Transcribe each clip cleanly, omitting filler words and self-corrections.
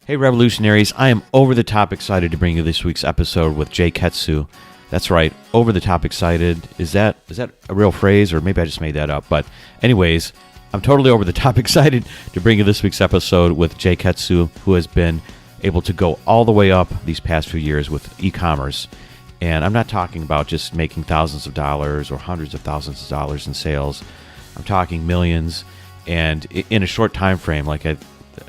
Hey revolutionaries, I am over the top excited to bring you this week's episode with J Keitsu. That's right, over the top excited. Is that a real phrase, or maybe I just made that up? But anyways, I'm totally over the top excited to bring you this week's episode with J Keitsu, who has been able to go all the way up these past few years with e-commerce. And I'm not talking about just making thousands of dollars or hundreds of thousands of dollars in sales. I'm talking millions, and in a short time frame.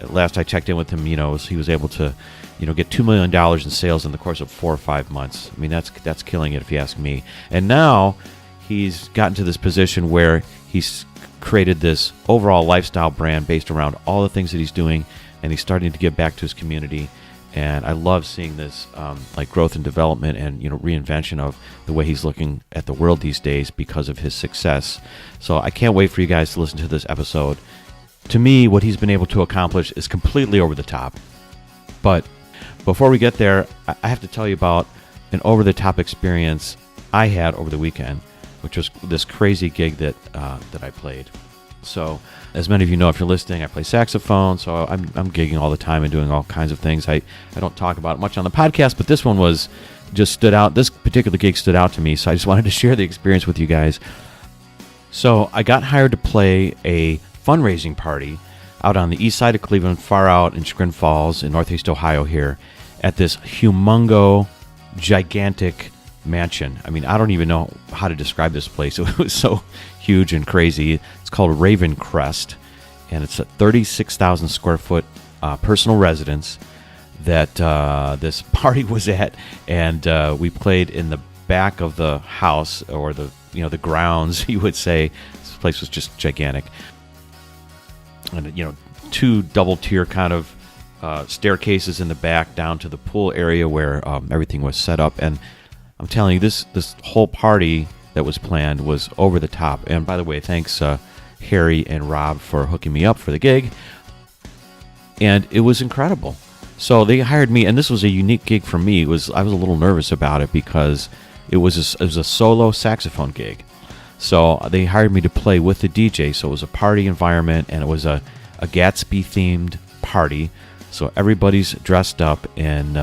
Last I checked in with him, he was able to, get $2 million in sales in the course of 4 or 5 months. I mean, that's killing it if you ask me. And now he's gotten to this position where he's created this overall lifestyle brand based around all the things that he's doing, and he's starting to give back to his community. And I love seeing this growth and development and reinvention of the way he's looking at the world these days because of his success. So I can't wait for you guys to listen to this episode. To me, what he's been able to accomplish is completely over the top. But before we get there, I have to tell you about an over-the-top experience I had over the weekend, which was this crazy gig that I played. So, as many of you know, if you're listening, I play saxophone, so I'm gigging all the time and doing all kinds of things. I don't talk about it much on the podcast, but this one just stood out. This particular gig stood out to me, so I just wanted to share the experience with you guys. So, I got hired to play a fundraising party out on the east side of Cleveland, far out in Chagrin Falls in Northeast Ohio here, at this gigantic mansion. I mean, I don't even know how to describe this place. It was so huge and crazy. It's called Raven Crest, and it's a 36,000 square foot personal residence that this party was at, and we played in the back of the house, or the grounds, you would say. This place was just gigantic. And 2 double tier kind of staircases in the back down to the pool area where everything was set up. And I'm telling you, this whole party that was planned was over the top. And by the way, thanks Harry and Rob for hooking me up for the gig. And it was incredible. So they hired me, and this was a unique gig for me. I was a little nervous about it because it was a solo saxophone gig. So they hired me to play with the DJ. So it was a party environment, and it was a Gatsby-themed party. So everybody's dressed up in,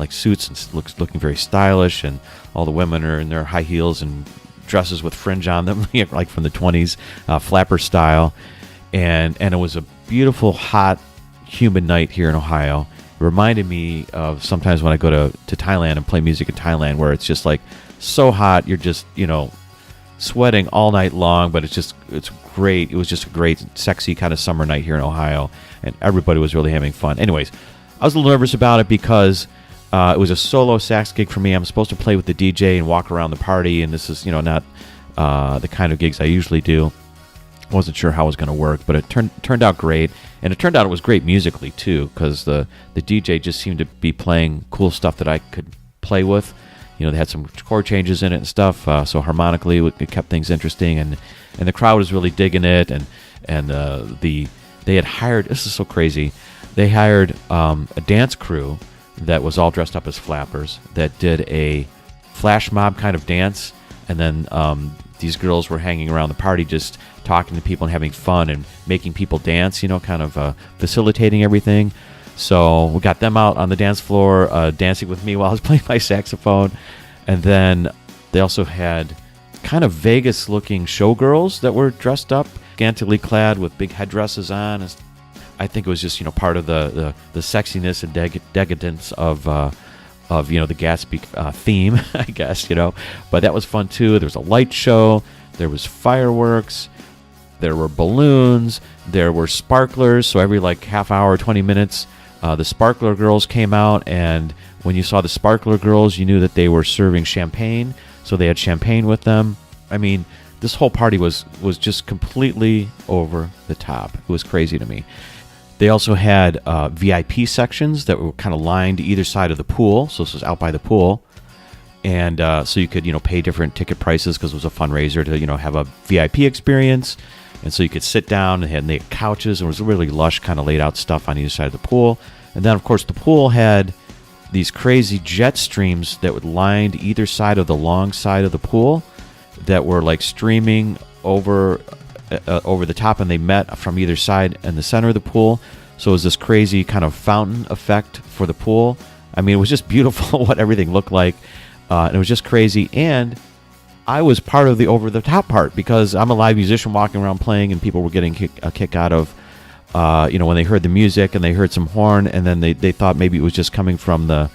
suits and looking very stylish, and all the women are in their high heels and dresses with fringe on them, like from the 20s, flapper style. And it was a beautiful, hot, humid night here in Ohio. It reminded me of sometimes when I go to Thailand and play music in Thailand, where it's just like so hot, you're just, sweating all night long, but it's great. It was just a great, sexy kind of summer night here in Ohio, and everybody was really having fun. Anyways, I was a little nervous about it because it was a solo sax gig for me. I'm supposed to play with the DJ and walk around the party, and this is, not the kind of gigs I usually do. I wasn't sure how it was going to work, but it turned out great, and it turned out it was great musically too, because the DJ just seemed to be playing cool stuff that I could play with. They had some chord changes in it and stuff, so harmonically it kept things interesting, and the crowd was really digging it, and they had hired, this is so crazy, they hired a dance crew that was all dressed up as flappers that did a flash mob kind of dance, and then these girls were hanging around the party just talking to people and having fun and making people dance, kind of facilitating everything. So we got them out on the dance floor dancing with me while I was playing my saxophone. And then they also had kind of Vegas-looking showgirls that were dressed up, scantily clad with big headdresses on. I think it was just, part of the sexiness and decadence of the Gatsby theme, I guess, But that was fun, too. There was a light show. There was fireworks. There were balloons. There were sparklers. So every half hour, 20 minutes, the sparkler girls came out, and when you saw the sparkler girls, you knew that they were serving champagne, so they had champagne with them. I mean, this whole party was just completely over the top. It was crazy to me. They also had VIP sections that were kind of lined either side of the pool, so this was out by the pool, and so you could pay different ticket prices because it was a fundraiser to have a VIP experience. And so you could sit down, and they had couches, and it was really lush, kind of laid out stuff on either side of the pool. And then, of course, the pool had these crazy jet streams that would line either side of the long side of the pool that were streaming over the top, and they met from either side in the center of the pool. So it was this crazy kind of fountain effect for the pool. I mean, it was just beautiful what everything looked like. And it was just crazy. And I was part of the over-the-top part because I'm a live musician walking around playing, and people were getting a kick out of, when they heard the music and they heard some horn, and then they thought maybe it was just coming from the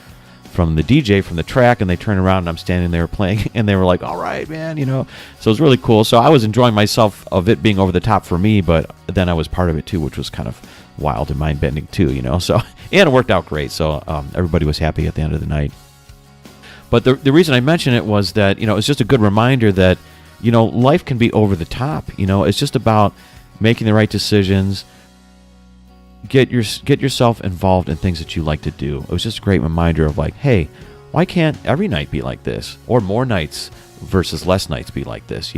DJ, from the track, and they turned around and I'm standing there playing, and they were like, all right, man, So it was really cool. So I was enjoying myself of it being over the top for me, but then I was part of it too, which was kind of wild and mind-bending too, So, and it worked out great. So everybody was happy at the end of the night. But the reason I mention it was that, it's just a good reminder that, life can be over the top. It's just about making the right decisions. Get yourself involved in things that you like to do. It was just a great reminder of like, hey, why can't every night be like this? Or more nights versus less nights be like this,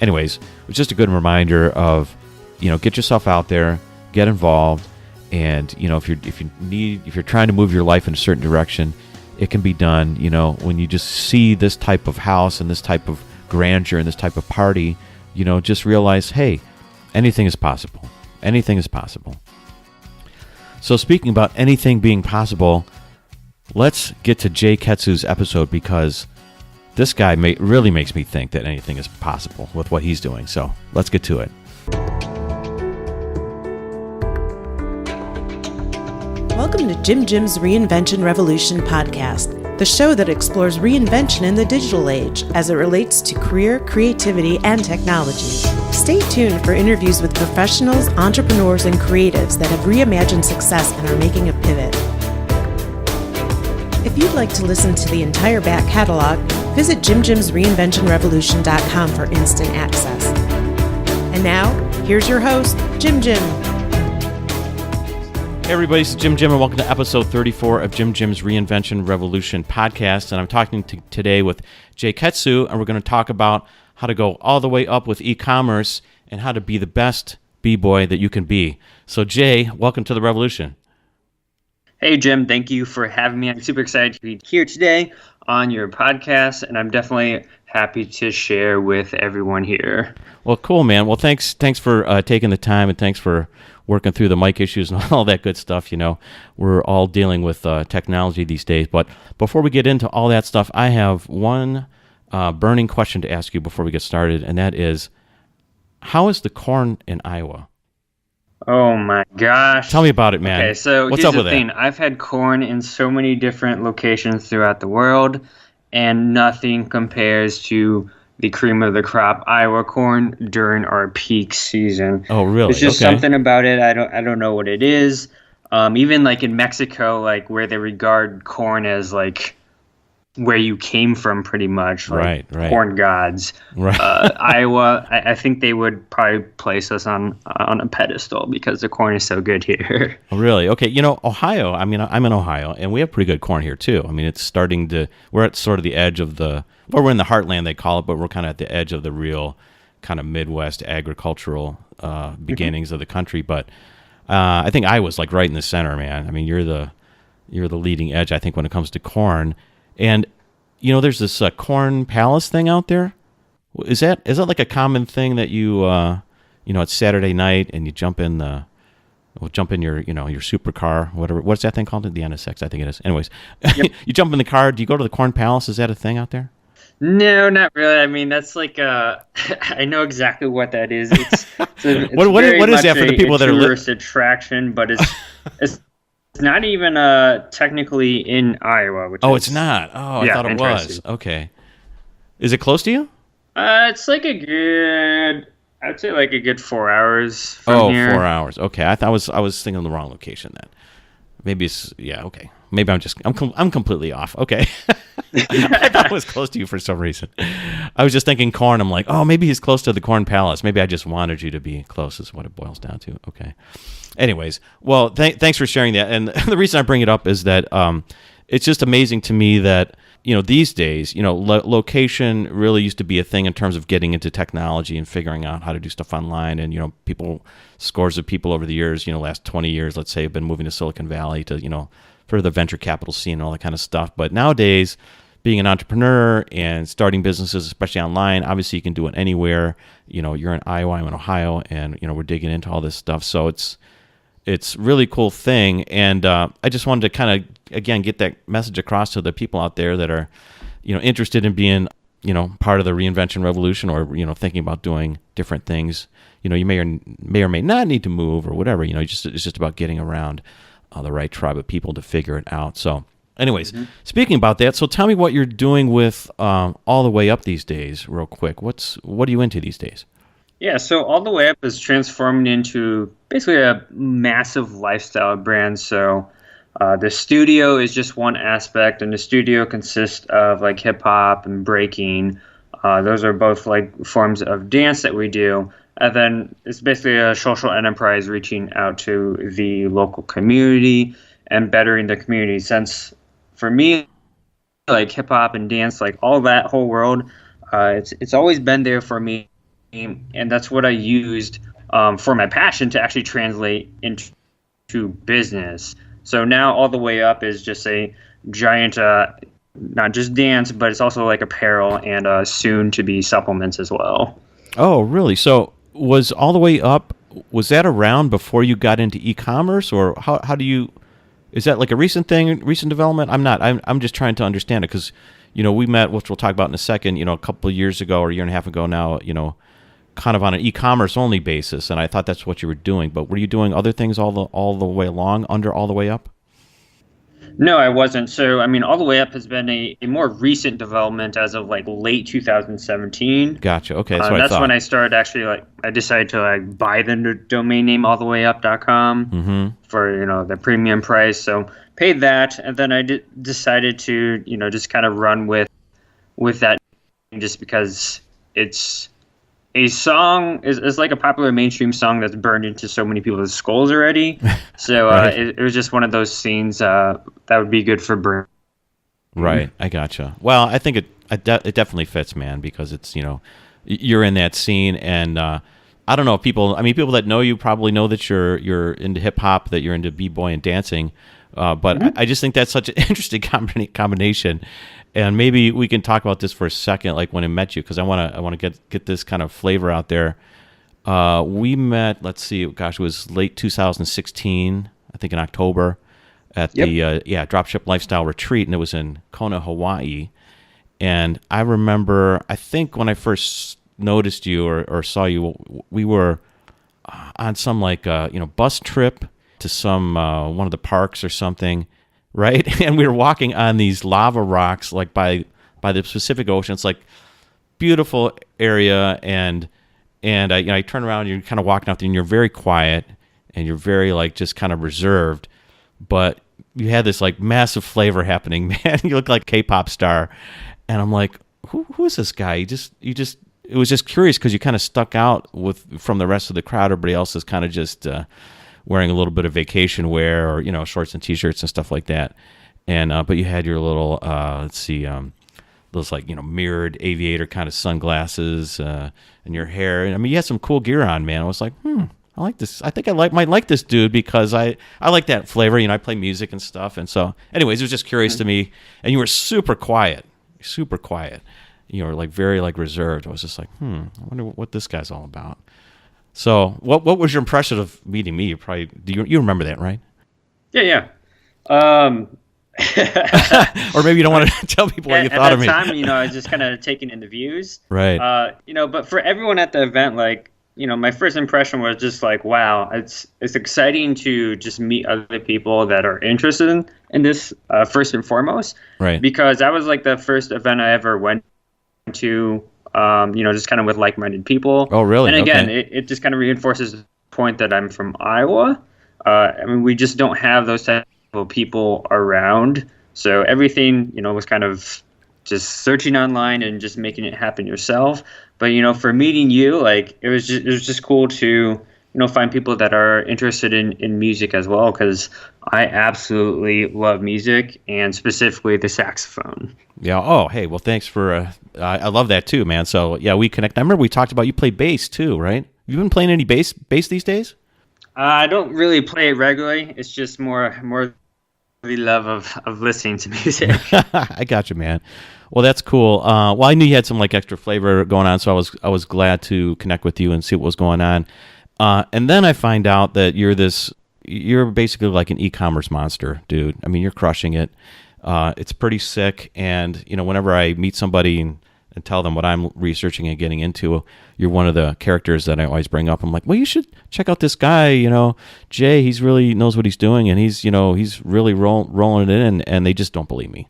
Anyways, it was just a good reminder of, get yourself out there, get involved, and, if you're trying to move your life in a certain direction, it can be done, when you just see this type of house and this type of grandeur and this type of party, just realize, hey, anything is possible. Anything is possible. So speaking about anything being possible, let's get to J Keitsu's episode, because this guy really makes me think that anything is possible with what he's doing. So let's get to it. Welcome to Jim's Reinvention Revolution podcast, the show that explores reinvention in the digital age as it relates to career, creativity, and technology. Stay tuned for interviews with professionals, entrepreneurs, and creatives that have reimagined success and are making a pivot. If you'd like to listen to the entire back catalog, visit jimreinventionrevolution.com for instant access. And now, here's your host, Jim. Hey everybody, it's Jim, and welcome to episode 34 of Jim's Reinvention Revolution podcast. And I'm talking today with J Keitsu, and we're going to talk about how to go all the way up with e-commerce and how to be the best b-boy that you can be. So Jay, welcome to the revolution. Hey Jim, thank you for having me. I'm super excited to be here today on your podcast, and I'm definitely happy to share with everyone here. Well, cool, man. Well, thanks for taking the time, and thanks for working through the mic issues and all that good stuff. We're all dealing with technology these days. But before we get into all that stuff, I have one burning question to ask you before we get started, and that is, how is the corn in Iowa? Oh my gosh. Tell me about it, man. Okay, so What's here's up with the thing. that? I've had corn in so many different locations throughout the world, and nothing compares to the cream of the crop Iowa corn during our peak season. Oh, really? It's just something about it. I don't know what it is. Even like in Mexico, like where they regard corn as like where you came from, pretty much, like right. corn gods. Right. Iowa, I think they would probably place us on a pedestal because the corn is so good here. Oh, really? Okay. Ohio, I mean, I'm in Ohio, and we have pretty good corn here, too. I mean, we're at sort of the edge of we're in the heartland, they call it, but we're kind of at the edge of the real kind of Midwest agricultural beginnings of the country. But I think Iowa's like right in the center, man. I mean, you're the leading edge, I think, when it comes to corn. And, there's this corn palace thing out there. Is that like a common thing that it's Saturday night and you jump in your supercar, whatever. What's that thing called? The NSX, I think it is. Anyways, yep. You jump in the car. Do you go to the corn palace? Is that a thing out there? No, not really. I mean, that's like I know exactly what that is. It's what is that for the people that are tourist attraction, but it's not even technically in Iowa. It's not. Oh, I thought it was. Okay. Is it close to you? It's like I'd say like a good 4 hours from here. 4 hours. Okay. I was thinking of the wrong location then. Maybe it's, yeah, okay. Maybe I'm completely off. Okay. I thought it was close to you for some reason. I was just thinking corn. I'm like, oh, maybe he's close to the corn palace. Maybe I just wanted you to be close is what it boils down to. Okay. Anyways, well, thanks for sharing that. And the reason I bring it up is that it's just amazing to me that, these days, location really used to be a thing in terms of getting into technology and figuring out how to do stuff online. And, scores of people over the years, last 20 years, let's say, have been moving to Silicon Valley to, for the venture capital scene and all that kind of stuff. But nowadays, being an entrepreneur and starting businesses, especially online, obviously you can do it anywhere. You're in Iowa, I'm in Ohio, and, we're digging into all this stuff. So it's it's really cool thing, and I just wanted to kind of again get that message across to the people out there that are, interested in being, part of the reinvention revolution, or thinking about doing different things. You may or may not need to move or whatever. It's just about getting around the right tribe of people to figure it out. So, anyways, speaking about that, so tell me what you're doing with All the Way Up these days, real quick. What are you into these days? Yeah, so All the Way Up is transforming into basically a massive lifestyle brand. So the studio is just one aspect, and the studio consists of like hip hop and breaking. Those are both like forms of dance that we do. And then it's basically a social enterprise reaching out to the local community and bettering the community. Since for me, like hip hop and dance, like all that whole world, it's always been there for me. And that's what I used for my passion to actually translate into business. So now All the Way Up is just a giant, not just dance, but it's also like apparel and soon to be supplements as well. Oh, really? So was All the Way Up, was that around before you got into e-commerce, or how do you, is that like a recent thing, recent development? I'm just trying to understand it, because, we met, which we'll talk about in a second, a couple of years ago or a year and a half ago now, kind of on an e-commerce only basis, and I thought that's what you were doing. But were you doing other things all the way along under All the Way Up? No, I wasn't. So, I mean, All the Way Up has been a more recent development as of like late 2017. Gotcha. Okay, that's when I started actually I decided to buy the domain name allthewayup.com for the premium price. So paid that, and then I decided to just kind of run with that, just because it's a song is like a popular mainstream song that's burned into so many people's skulls already. So right. It was just one of those scenes that would be good for brand. Right, I gotcha. Well, I think it definitely fits, man, because it's you're in that scene, and I don't know if people that know you probably know that you're into hip hop, that you're into b-boy and dancing, but I just think that's such an interesting combination. And maybe we can talk about this for a second, like when I met you, because I want to get this kind of flavor out there. We met, let's see, gosh, it was late 2016, I think in October, at the Dropship Lifestyle Retreat, and it was in Kona, Hawaii. And I remember, I think when I first noticed you or saw you, we were on some bus trip to some one of the parks or something. Right, and we were walking on these lava rocks, like by the Pacific Ocean. It's like beautiful area, and I turn around, and you're kind of walking out there, and you're very quiet, and you're very just kind of reserved, but you had this massive flavor happening, man. You look like a K-pop star, and I'm like, who is this guy? It was just curious because you kind of stuck out from the rest of the crowd. Everybody else is kind of just wearing a little bit of vacation wear, or shorts and t-shirts and stuff like that, and but you had your little those mirrored aviator kind of sunglasses and your hair. I mean, you had some cool gear on, man. I was like, I like this. I think might like this dude because I like that flavor. I play music and stuff, and so anyways, it was just curious to me. And you were super quiet. You were very reserved. I was just like, I wonder what this guy's all about. So, what was your impression of meeting me? You probably you remember that, right? Yeah. Or maybe you don't want to tell people what you thought of me. At that time, I was just kind of taking in the views. Right. But for everyone at the event, my first impression was just wow, it's exciting to just meet other people that are interested in this first and foremost. Right. Because that was the first event I ever went to. Just kind of with like-minded people. Oh, really? And again, okay. it just kind of reinforces the point that I'm from Iowa. We just don't have those type of people around. So everything, was kind of just searching online and just making it happen yourself. But, for meeting you, it was just cool to, find people that are interested in music as well, because I absolutely love music, and specifically the saxophone. Yeah. Oh, hey. Well, thanks for. I love that too, man. So yeah, we connect. I remember we talked about you play bass too, right? You been playing any bass these days? I don't really play it regularly. It's just more the love of listening to music. I got you, man. Well, that's cool. Well, I knew you had some extra flavor going on, so I was glad to connect with you and see what was going on. And then I find out that you're this you're basically like an e-commerce monster, dude. I mean, you're crushing it. It's pretty sick. And, whenever I meet somebody and tell them what I'm researching and getting into, you're one of the characters that I always bring up. I'm like, well, you should check out this guy, Jay, he's really knows what he's doing, and he's really rolling it in, and they just don't believe me.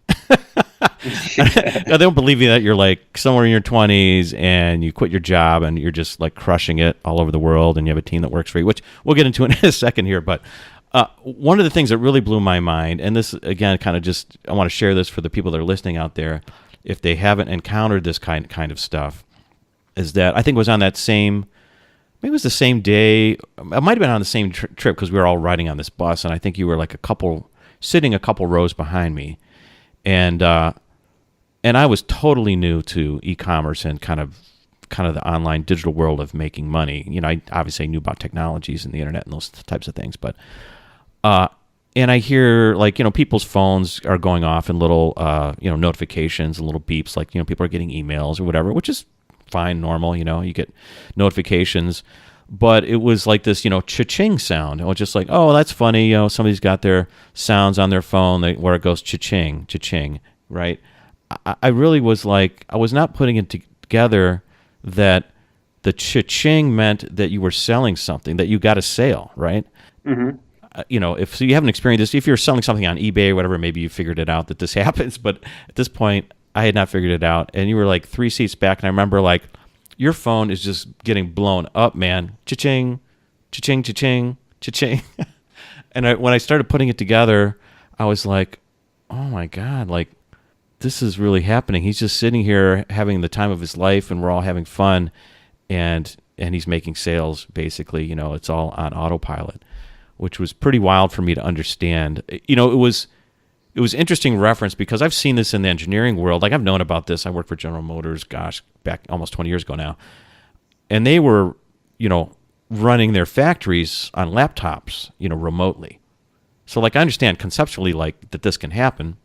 They don't believe me that you're like somewhere in your 20s and you quit your job and you're just like crushing it all over the world and you have a team that works for you, which we'll get into in a second here. But one of the things that really blew my mind, and this, again, kind of just, I want to share this for the people that are listening out there, if they haven't encountered this kind of stuff, is that I think it was on that same, maybe it was the same day, it might have been on the same trip because we were all riding on this bus, and I think you were like sitting a couple rows behind me. And I was totally new to e-commerce and kind of the online digital world of making money. I obviously knew about technologies and the internet and those types of things, but and I hear people's phones are going off in little notifications and little beeps, like people are getting emails or whatever, which is fine, normal. You get notifications, but it was like this cha-ching sound. It was just like, oh, that's funny. Somebody's got their sounds on their phone where it goes cha-ching, cha-ching, right? I really was like, I was not putting it together that the cha-ching meant that you were selling something, that you got a sale, right? Mm-hmm. If you haven't experienced this, if you're selling something on eBay or whatever, maybe you figured it out that this happens. But at this point, I had not figured it out. And you were like 3 seats back. And I remember like, your phone is just getting blown up, man. Cha-ching, cha-ching, cha-ching, cha-ching. And when I started putting it together, I was like, oh my God, like, this is really happening. He's just sitting here having the time of his life, and we're all having fun, and he's making sales, basically. It's all on autopilot, which was pretty wild for me to understand. It was interesting reference because I've seen this in the engineering world. Like, I've known about this. I worked for General Motors, back almost 20 years ago now. And they were, running their factories on laptops, remotely. So, like, I understand conceptually, like, that this can happen.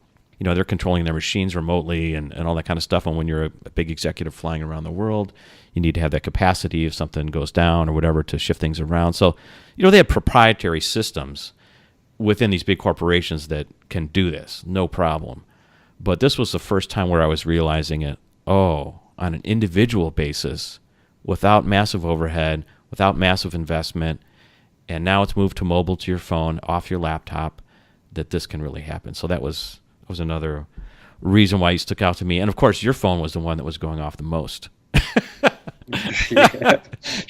They're controlling their machines remotely and all that kind of stuff. And when you're a big executive flying around the world, you need to have that capacity if something goes down or whatever to shift things around. So, they have proprietary systems within these big corporations that can do this, no problem. But this was the first time where I was realizing it, on an individual basis, without massive overhead, without massive investment, and now it's moved to mobile, to your phone, off your laptop, that this can really happen. So that was another reason why you stuck out to me. And of course, your phone was the one that was going off the most.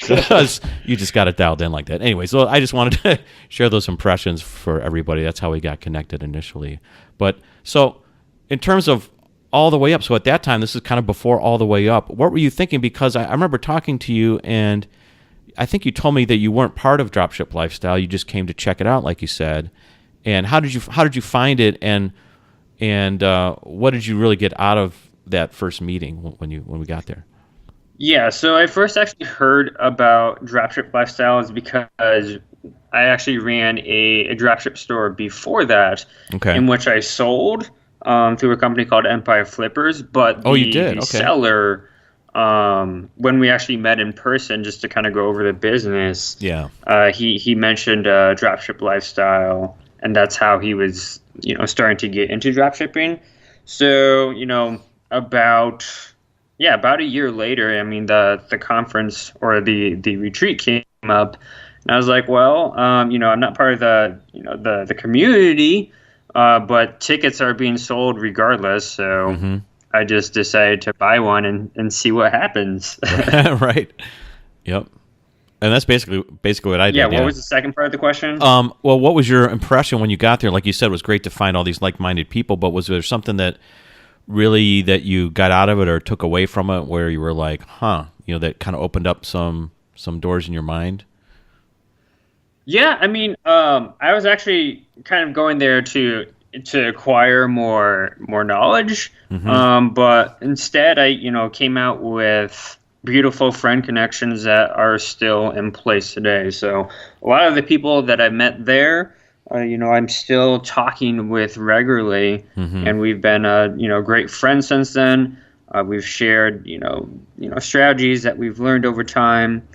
Because you just got it dialed in like that. Anyway, so I just wanted to share those impressions for everybody. That's how we got connected initially. But so in terms of all the way up, so at that time, this is kind of before all the way up, what were you thinking? Because I remember talking to you, and I think you told me that you weren't part of Dropship Lifestyle. You just came to check it out, like you said. And how did you find it? And what did you really get out of that first meeting when we got there? Yeah, so I first actually heard about Dropship Lifestyles because I actually ran a dropship store before that, in which I sold through a company called Empire Flippers. But you did? The seller, when we actually met in person, just to kind of go over the business, he mentioned Dropship Lifestyle, and that's how he was starting to get into dropshipping. So about a year later, I mean, the conference or the retreat came up, and I was like, well, I'm not part of the community, but tickets are being sold regardless. So I just decided to buy one and see what happens. Right. Yep. And that's basically what I did. Yeah. What was the second part of the question? Well, what was your impression when you got there? Like you said, it was great to find all these like-minded people, but was there something that really that you got out of it or took away from it where you were like, that kind of opened up some doors in your mind? Yeah, I mean, I was actually kind of going there to acquire more knowledge, but instead I came out with beautiful friend connections that are still in place today. So a lot of the people that I met there, I'm still talking with regularly, and we've been great friends since then. We've shared strategies that we've learned over time.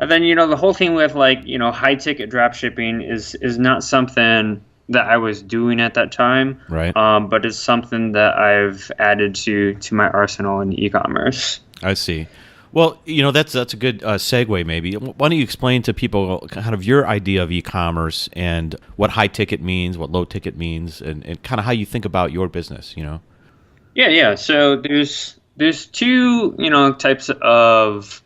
And then, the whole thing with like, high ticket drop shipping is not something that I was doing at that time. Right. But it's something that I've added to my arsenal in e-commerce. I see. Well, that's a good segue maybe. Why don't you explain to people kind of your idea of e-commerce and what high ticket means, what low ticket means, and kind of how you think about your business, Yeah. So there's two, types of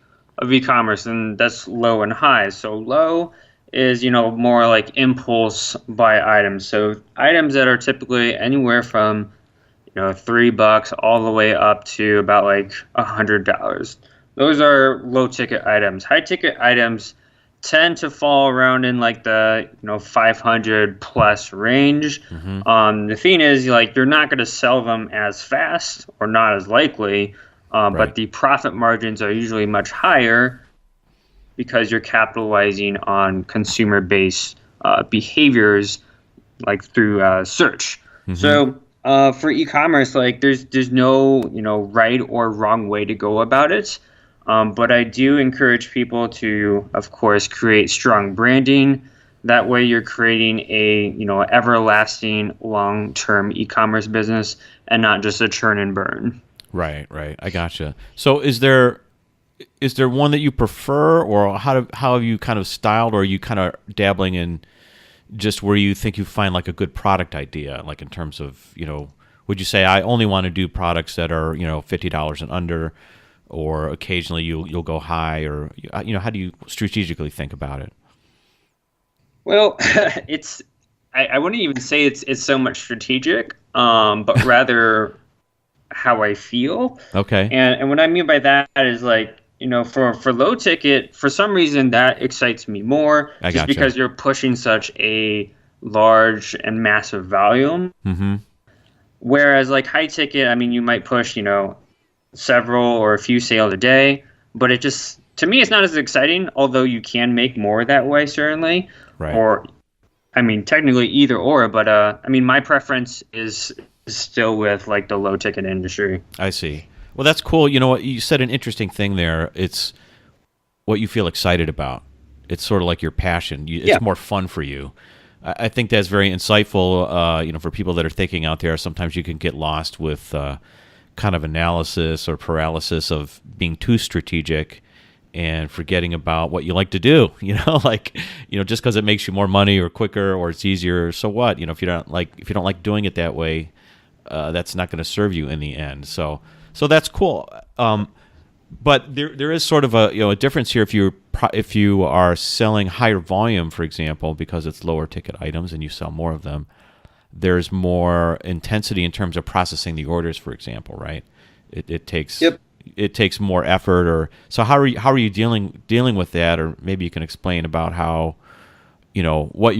e-commerce, and that's low and high. So low is, more like impulse buy items. So items that are typically anywhere from, $3 all the way up to about like $100. Those are low ticket items. High ticket items tend to fall around in like the 500 plus range. The thing is, like, you're not going to sell them as fast, or not as likely, but the profit margins are usually much higher because you're capitalizing on consumer based behaviors, like through search. So for e-commerce, like there's no right or wrong way to go about it. But I do encourage people to, of course, create strong branding. That way you're creating a, everlasting long-term e-commerce business and not just a churn and burn. Right. I gotcha. So is there one that you prefer, or how have you kind of styled, or are you kind of dabbling in just where you think you find like a good product idea, like in terms of, would you say I only want to do products that are, $50 and under, or occasionally you'll go high, or how do you strategically think about it? Well, I wouldn't even say it's so much strategic, but rather how I feel. Okay. And what I mean by that is like, for low ticket, for some reason that excites me more, just because you're pushing such a large and massive volume. Whereas like high ticket, I mean, you might push, several or a few sales a day, but it just, to me, it's not as exciting, although you can make more that way, certainly. Right. Or, I mean, technically either or, but I mean, my preference is still with like the low ticket industry. I see. Well, that's cool. You know what? You said an interesting thing there. It's what you feel excited about. It's sort of like your passion. It's more fun for you. I think that's very insightful, for people that are thinking out there. Sometimes you can get lost with kind of analysis or paralysis of being too strategic and forgetting about what you like to do, just because it makes you more money or quicker or it's easier. So what, if you don't like doing it that way, that's not going to serve you in the end. So that's cool. But there is sort of a difference here if you are selling higher volume, for example, because it's lower ticket items and you sell more of them. There's more intensity in terms of processing the orders, for example, right? It takes more effort. Or so how are you dealing with that? Or maybe you can explain about how what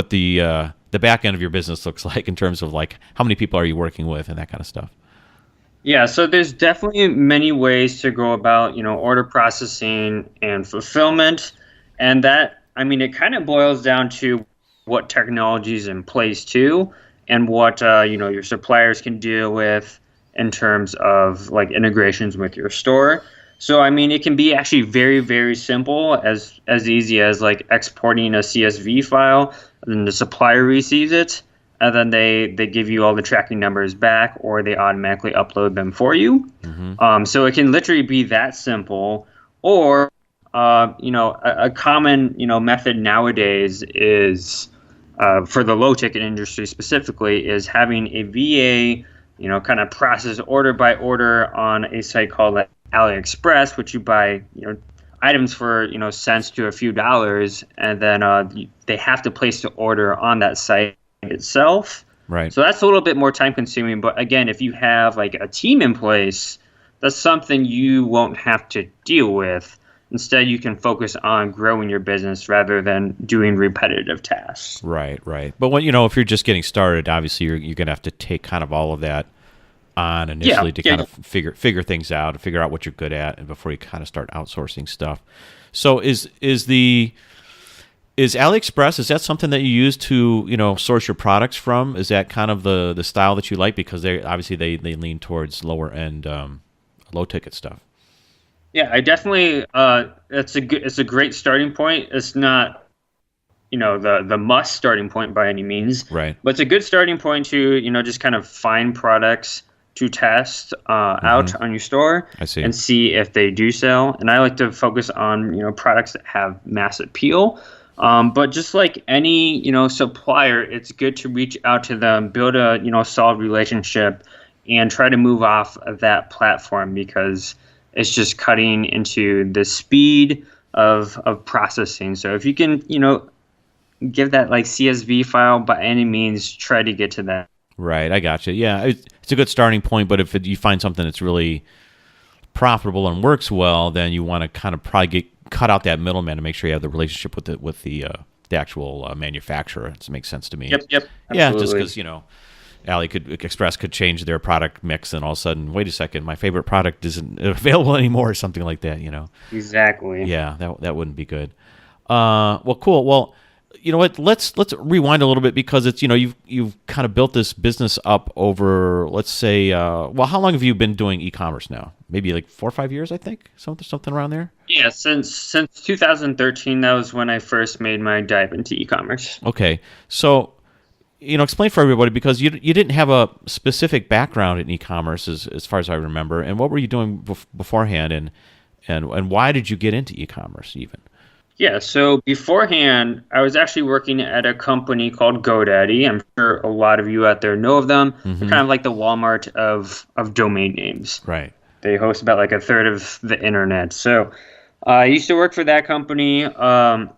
the back end of your business looks like in terms of like how many people are you working with and that kind of stuff. Yeah, so there's definitely many ways to go about, order processing and fulfillment. And that, I mean, it kind of boils down to what technology is in place too, and what, your suppliers can deal with in terms of like integrations with your store. So, I mean, it can be actually very, very simple, as easy as like exporting a CSV file, and then the supplier receives it, and then they give you all the tracking numbers back, or they automatically upload them for you. So it can literally be that simple. Or, a common, method nowadays is, for the low ticket industry specifically, is having a VA, kind of process order by order on a site called like AliExpress, which you buy, items for, cents to a few dollars, and then they have to place the order on that site itself. Right. So that's a little bit more time consuming. But again, if you have like a team in place, that's something you won't have to deal with. Instead, you can focus on growing your business rather than doing repetitive tasks. Right. But when if you're just getting started, obviously you're going to have to take kind of all of that on initially to kind of figure things out and figure out what you're good at, and before you kind of start outsourcing stuff. So is AliExpress, is that something that you use to source your products from? Is that kind of the style that you like? Because they lean towards lower end, low ticket stuff. Yeah, I definitely. It's a great starting point. It's not, the must starting point by any means, Right. but it's a good starting point to, just kind of find products to test out on your store I see. and see if they do sell. And I like to focus on, products that have mass appeal. But just like any, supplier, it's good to reach out to them, build a, solid relationship, and try to move off of that platform, because it's just cutting into the speed of processing. So if you can, give that like CSV file, by any means, try to get to that. Right, I gotcha. Yeah, it's a good starting point, but if you find something that's really profitable and works well, then you want to kind of probably cut out that middleman to make sure you have the relationship with the actual manufacturer. It makes sense to me. Yep, Yeah, absolutely. just because Express could change their product mix, and all of a sudden, wait a second, my favorite product isn't available anymore, or something like that. Exactly. Yeah, that wouldn't be good. Well, cool. Well, you know what? Let's rewind a little bit, because it's you've kind of built this business up over, let's say, well, how long have you been doing e-commerce now? Maybe like 4 or 5 years, I think, something around there. Yeah, since 2013, that was when I first made my dive into e-commerce. Okay, so explain for everybody, because you didn't have a specific background in e-commerce as far as I remember, and what were you doing beforehand, and why did you get into e-commerce even? Yeah, so beforehand, I was actually working at a company called GoDaddy. I'm sure a lot of you out there know of them. They're kind of like the Walmart of domain names. Right. They host about like a third of the internet. So I used to work for that company.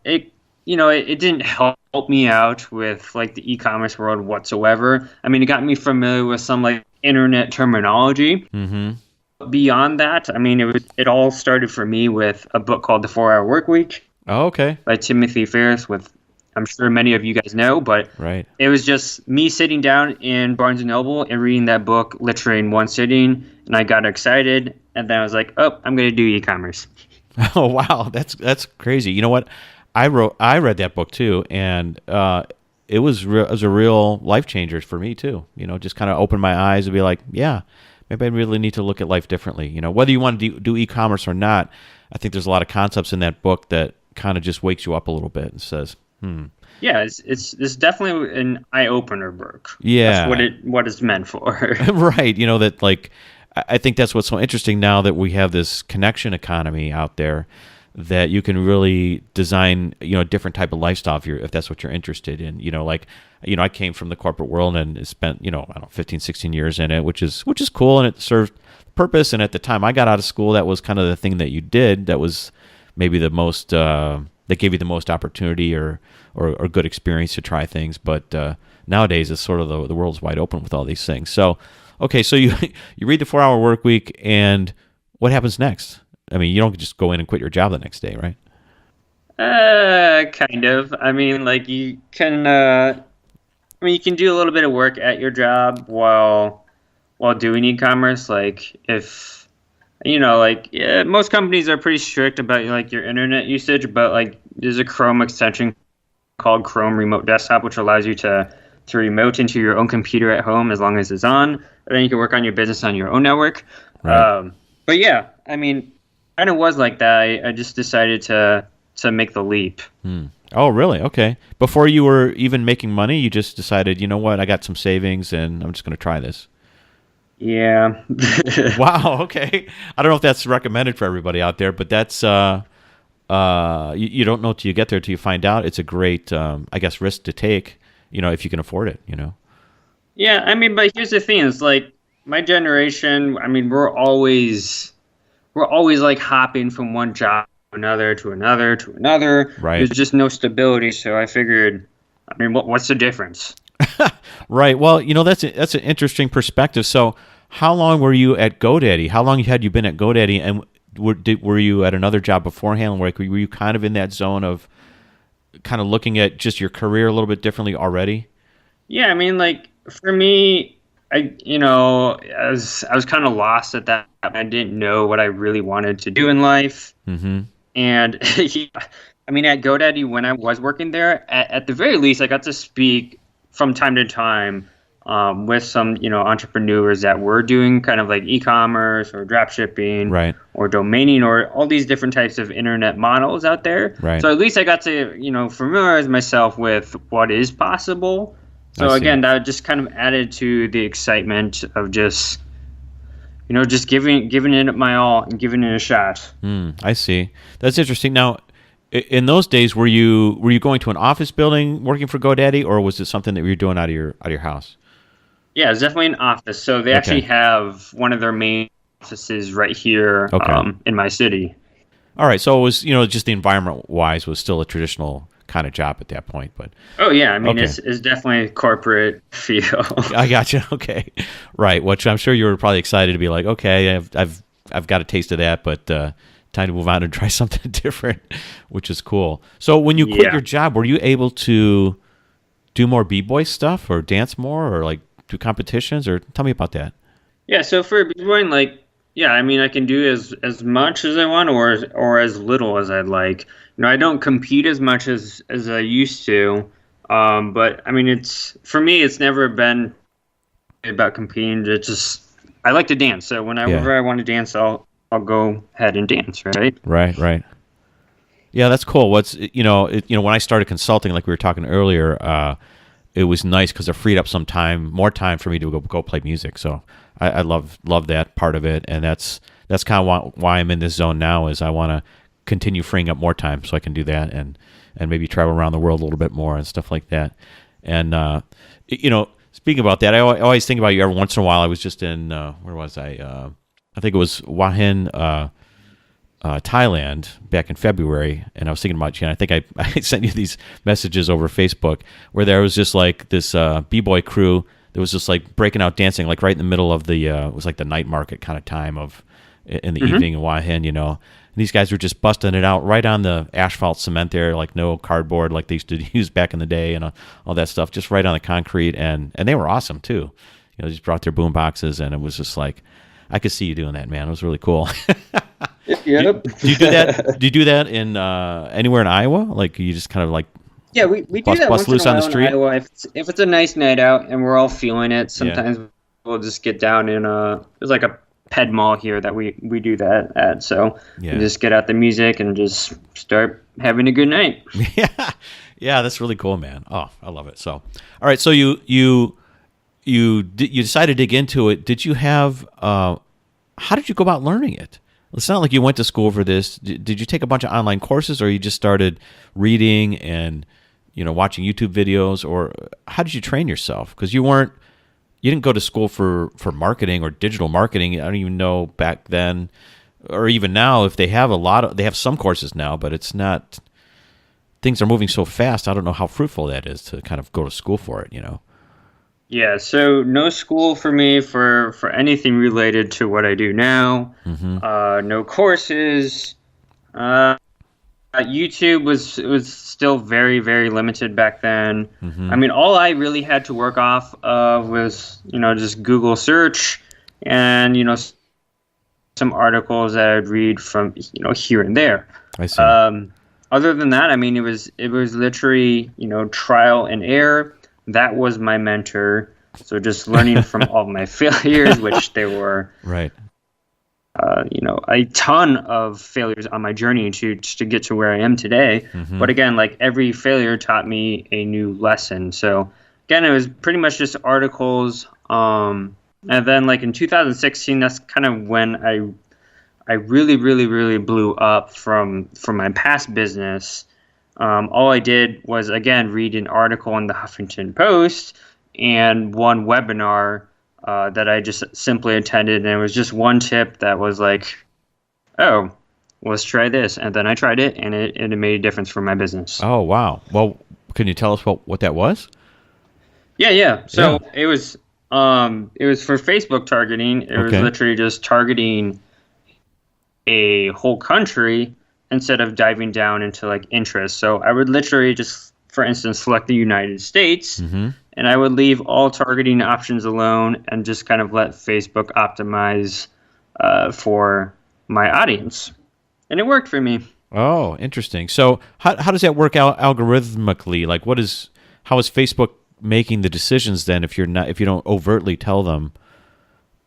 It didn't help me out with like the e-commerce world whatsoever. I mean, it got me familiar with some like internet terminology. Mm-hmm. Beyond that, I mean, it all started for me with a book called The 4-Hour Workweek. Oh, okay. By Timothy Ferriss, with I'm sure many of you guys know, but right. It was just me sitting down in Barnes & Noble and reading that book literally in one sitting, and I got excited, and then I was like, oh, I'm going to do e-commerce. Oh, wow. That's crazy. You know what? I read that book too, and it was a real life changer for me too. Just kind of opened my eyes and be like, yeah, maybe I really need to look at life differently. Whether you want to do e-commerce or not, I think there's a lot of concepts in that book that kind of just wakes you up a little bit and says, Yeah, it's definitely an eye-opener book. Yeah. That's what it's meant for. Right. That like, I think that's what's so interesting now that we have this connection economy out there, that you can really design, a different type of lifestyle if that's what you're interested in. I came from the corporate world and spent, I don't know, 15, 16 years in it, which is cool, and it served purpose. And at the time I got out of school, that was kind of the thing that you did. That was maybe the most, that gave you the most opportunity or good experience to try things. But nowadays it's sort of the world's wide open with all these things. So, okay. So you read the 4-Hour Workweek, and what happens next? I mean, you don't just go in and quit your job the next day, right? Kind of. I mean, like you can do a little bit of work at your job while doing e-commerce. Like if, most companies are pretty strict about like your internet usage, but like there's a Chrome extension called Chrome Remote Desktop, which allows you to remote into your own computer at home as long as it's on. And then you can work on your business on your own network. Right. But yeah, I mean, kind of was like that. I just decided to make the leap. Oh, really? Okay. Before you were even making money, you just decided, you know what, I got some savings and I'm just going to try this. Yeah. Wow. Okay. I don't know if that's recommended for everybody out there, but that's you don't know till you get there till you find out. It's a great, I guess, risk to take. If you can afford it. Yeah. I mean, but here's the thing: it's like my generation. I mean, we're always like hopping from one job to another. Right. There's just no stability. So I figured, I mean, what's the difference? Right. Well, that's an interesting perspective. So, how long were you at GoDaddy? How long had you been at GoDaddy, and were you at another job beforehand? Were you kind of in that zone of kind of looking at just your career a little bit differently already? Yeah, I mean, like for me, I was kind of lost at that. I didn't know what I really wanted to do in life. Mm-hmm. And I mean, at GoDaddy, when I was working there, at the very least, I got to speak from time to time with some, entrepreneurs that were doing kind of like e-commerce or drop shipping, Right. or domaining, or all these different types of internet models out there. Right. So at least I got to, familiarize myself with what is possible. So I see. again, that just kind of added to the excitement of just, just giving it my all and giving it a shot. I see. That's interesting. Now, in those days, were you going to an office building working for GoDaddy, or was it something that you were doing out of your house? Yeah, it's definitely an office. So they actually have one of their main offices right here in my city. All right. So it was, just the environment wise was still a traditional kind of job at that point, but oh yeah, I mean it's definitely a corporate feel. I gotcha. Okay, right. Which I'm sure you were probably excited to be like, okay, I've got a taste of that, but time to move on and try something different, which is cool. So when you quit your job, were you able to do more b-boy stuff or dance more or like do competitions, or tell me about that? Yeah, so for b-boying, I mean I can do as much as I want or as little as I'd like. I don't compete as much as I used to, but I mean for me it's never been about competing. It's just I like to dance, so whenever I want to dance, I'll go ahead and dance, right? Right. Yeah, that's cool. What's when I started consulting, like we were talking earlier, it was nice because it freed up more time for me to go play music. So I love that part of it, and that's kind of why I'm in this zone now. Is I want to continue freeing up more time so I can do that and maybe travel around the world a little bit more and stuff like that. And speaking about that, I always think about you every once in a while. I was just in where was I? I think it was Hua Hin, Thailand back in February, and I was thinking about you. And I think I sent you these messages over Facebook where there was just like this b-boy crew that was just like breaking out dancing, like right in the middle of the it was like the night market kind of time in the evening in Hua Hin, And these guys were just busting it out right on the asphalt cement there, like no cardboard like they used to use back in the day and all that stuff, just right on the concrete. And they were awesome too. They just brought their boom boxes, and it was just like, I could see you doing that, man. It was really cool. Yep. Do you do that? Do you do that in anywhere in Iowa? Like you just kind of like we do that once loose in a on the while street? in Iowa. If it's a nice night out and we're all feeling it, sometimes we'll just get down in there's like a Ped Mall here that we do that at. So we just get out the music and just start having a good night. Yeah, that's really cool, man. Oh, I love it. So, all right, so you decided to dig into it. Did you have how did you go about learning it? It's not like you went to school for this. Did you take a bunch of online courses, or you just started reading and watching YouTube videos, or how did you train yourself? Because you didn't go to school for marketing or digital marketing. I don't even know back then, or even now, if they have they have some courses now, but it's not. Things are moving so fast. I don't know how fruitful that is to kind of go to school for it. Yeah, so no school for me for anything related to what I do now. No courses. YouTube was still very, very limited back then. I mean, all I really had to work off of was, just Google search and, some articles that I'd read from, here and there. I see. Other than that, I mean, it was literally, trial and error. That was my mentor. So just learning from all my failures, which they were, right. A ton of failures on my journey to get to where I am today. But again, like every failure taught me a new lesson. So again, it was pretty much just articles. And then like in 2016, that's kind of when I really, really, really blew up from my past business. All I did was, again, read an article in the Huffington Post and one webinar that I just simply attended. And it was just one tip that was like, oh, let's try this. And then I tried it, and it made a difference for my business. Oh, wow. Well, can you tell us what that was? Yeah. So it was for Facebook targeting. It was literally just targeting a whole country instead of diving down into like interests. So I would literally just, for instance, select the United States, and I would leave all targeting options alone and just kind of let Facebook optimize for my audience. And it worked for me. Oh, interesting. So how does that work out algorithmically? Like how is Facebook making the decisions then if you don't overtly tell them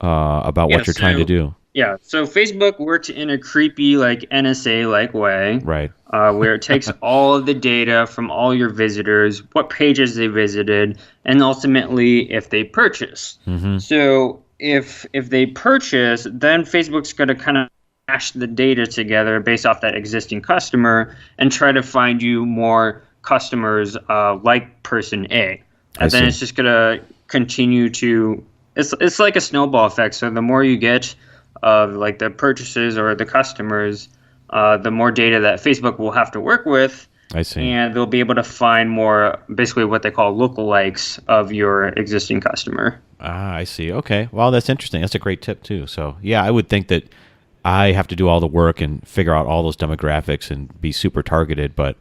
about what you're trying to do? Yeah, so Facebook works in a creepy, like NSA-like way, Right. where it takes all of the data from all your visitors, what pages they visited, and ultimately if they purchased. So if they purchase, then Facebook's going to kind of hash the data together based off that existing customer and try to find you more customers like person A. And then it's just going to continue to it's like a snowball effect. So the more you get of like the purchases or the customers, the more data that Facebook will have to work with. I see. And they'll be able to find more, basically what they call lookalikes of your existing customer. Ah, I see. Okay. Well, that's interesting. That's a great tip too. So yeah, I would think that I have to do all the work and figure out all those demographics and be super targeted. But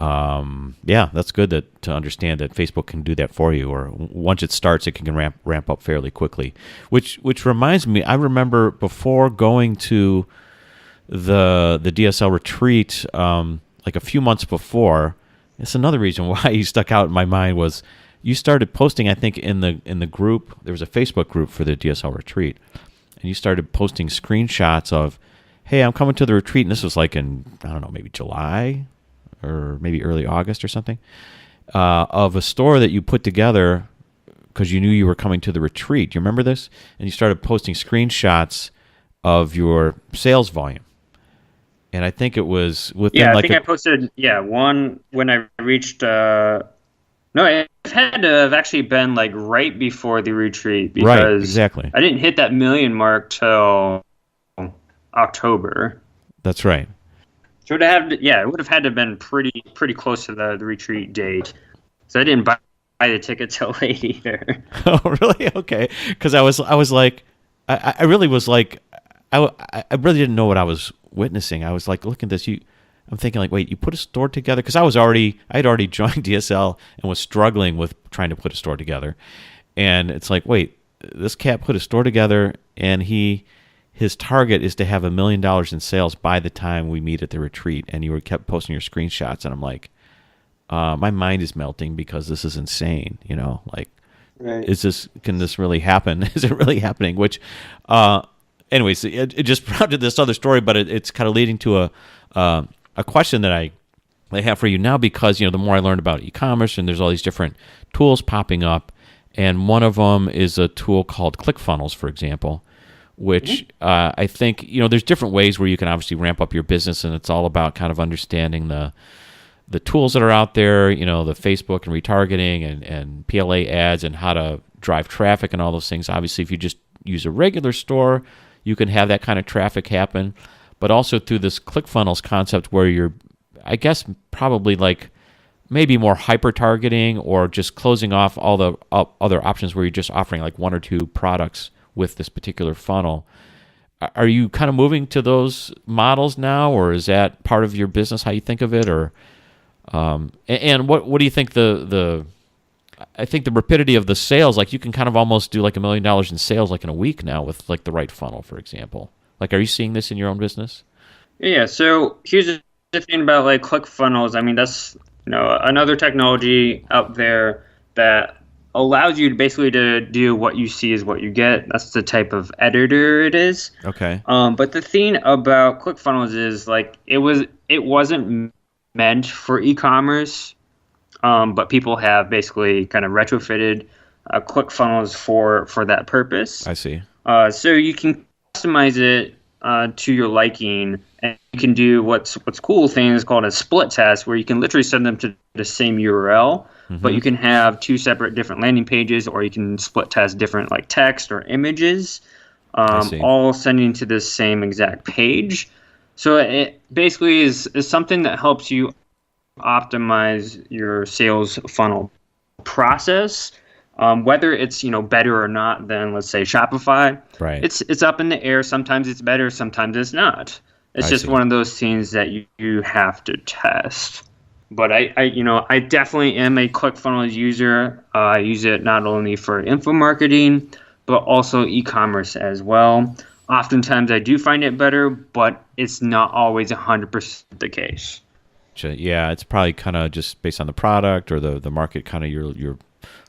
yeah, that's good to understand that Facebook can do that for you, or once it starts, it can ramp up fairly quickly. Which reminds me, I remember before going to the DSL retreat, like a few months before. It's another reason why you stuck out in my mind was you started posting. I think in the group, there was a Facebook group for the DSL retreat, and you started posting screenshots of, hey, I'm coming to the retreat, and this was like in, I don't know, maybe July or maybe early August or something, of a store that you put together because you knew you were coming to the retreat. Do you remember this? And you started posting screenshots of your sales volume. And I think it was within I think I posted one when I reached no, it had to have actually been like right before the retreat, because right, exactly. I didn't hit that million mark till October. That's right. So it would have had to have been pretty close to the retreat date. So I didn't buy the ticket till late either. Oh, really? Okay. Because I was like, I really was like, I really didn't know what I was witnessing. I was like, look at this. I'm thinking like, wait, you put a store together? Because I had already joined DSL and was struggling with trying to put a store together. And it's like, wait, this cat put a store together, and his target is to have $1 million in sales by the time we meet at the retreat. And you kept posting your screenshots, and I'm like, my mind is melting because this is insane. Like, right. Can this really happen? Is it really happening? Which, anyways, it just prompted this other story, but it's kind of leading to a question that I have for you now, because the more I learned about e-commerce, and there's all these different tools popping up, and one of them is a tool called Clickfunnels, for example, which I think there's different ways where you can obviously ramp up your business, and it's all about kind of understanding the tools that are out there, the Facebook and retargeting and PLA ads and how to drive traffic and all those things. Obviously, if you just use a regular store, you can have that kind of traffic happen, but also through this ClickFunnels concept where you're, I guess, probably like maybe more hyper-targeting or just closing off all the other options where you're just offering like one or two products with this particular funnel. Are you kind of moving to those models now, or is that part of your business, how you think of it? Or and what do you think I think the rapidity of the sales, like you can kind of almost do like $1 million in sales like in a week now with like the right funnel, for example. Like, are you seeing this in your own business? Yeah, so here's the thing about like ClickFunnels. I mean, that's another technology out there that allows you to basically to do what you see is what you get. That's the type of editor it is. Okay. But the thing about ClickFunnels is like it wasn't meant for e-commerce, but people have basically kind of retrofitted ClickFunnels for that purpose. I see. So you can customize it to your liking, and you can do what's cool thing is called a split test, where you can literally send them to the same URL, but you can have two separate different landing pages, or you can split test different like text or images, all sending to the same exact page. So it basically is something that helps you optimize your sales funnel process. Whether it's better or not than, let's say, Shopify, right? It's up in the air. Sometimes it's better, sometimes it's not. It's just one of those things that you have to test. But I definitely am a ClickFunnels user. I use it not only for info marketing, but also e-commerce as well. Oftentimes I do find it better, but it's not always 100% the case. Yeah, it's probably kind of just based on the product or the market kind of you're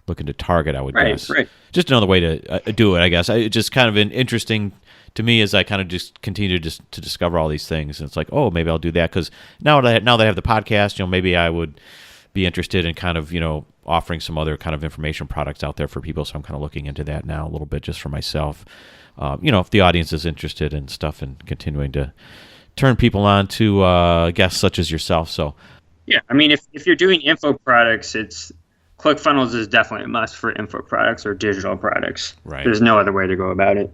looking to target, I would Right, guess. right. Just another way to do it, I guess. It's just kind of interesting to me as I kind of just continue to discover all these things. And it's like, oh, maybe I'll do that because now that I have the podcast, maybe I would be interested in kind of, offering some other kind of information products out there for people. So I'm kind of looking into that now a little bit just for myself. If the audience is interested in stuff and continuing to turn people on to guests such as yourself. So, yeah, I mean, if you're doing info products, ClickFunnels is definitely a must for info products or digital products. Right. There's no other way to go about it.